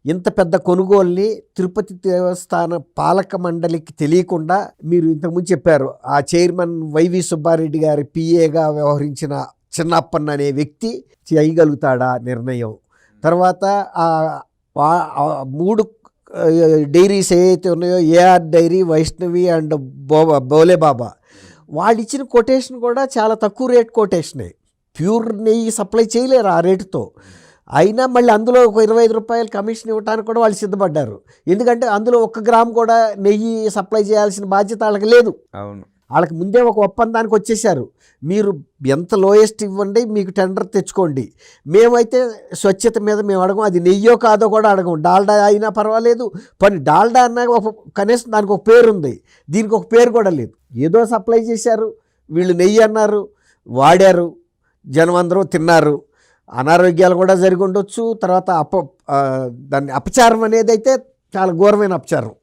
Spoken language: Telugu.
ఇంత పెద్ద కొనుగోలుని తిరుపతి దేవస్థాన పాలక మండలికి తెలియకుండా మీరు ఇంతకుముందు చెప్పారు ఆ చైర్మన్ వైవి సుబ్బారెడ్డి గారి పిఏగా వ్యవహరించిన చిన్నప్పన్న అనే వ్యక్తి చేయగలుగుతాడా నిర్ణయం? తర్వాత మూడు డైరీస్ ఏవైతే ఉన్నాయో ఏఆర్ డైరీ, వైష్ణవి అండ్ బోలే బాబా, వాళ్ళు ఇచ్చిన కొటేషన్ కూడా చాలా తక్కువ రేట్ కొటేషనే. ప్యూర్ నెయ్యి సప్లై చేయలేరు ఆ రేటుతో. అయినా మళ్ళీ అందులో ఒక 25 రూపాయలు కమిషన్ ఇవ్వడానికి కూడా వాళ్ళు సిద్ధపడ్డారు. ఎందుకంటే అందులో 1 గ్రామ్ కూడా నెయ్యి సప్లై చేయాల్సిన బాధ్యత వాళ్ళకి లేదు. అవును, వాళ్ళకి ముందే ఒక ఒప్పందానికి వచ్చేసారు. మీరు ఎంత లోయెస్ట్ ఇవ్వండి, మీకు టెండర్ తెచ్చుకోండి, మేమైతే స్వచ్ఛత మీద మేము అడగం, అది నెయ్యో కాదో కూడా అడగం, డాల్డా అయినా పర్వాలేదు. డాల్డా అన్నా కనీసం దానికి ఒక పేరు ఉంది, దీనికి ఒక పేరు కూడా లేదు. ఏదో సప్లై చేశారు, వీళ్ళు నెయ్యి అన్నారు, వాడారు, జనం అందరూ తిన్నారు, అనారోగ్యాలు కూడా జరిగి ఉండొచ్చు. తర్వాత దాన్ని అపచారం అనేది అయితే చాలా ఘోరమైన అపచారం.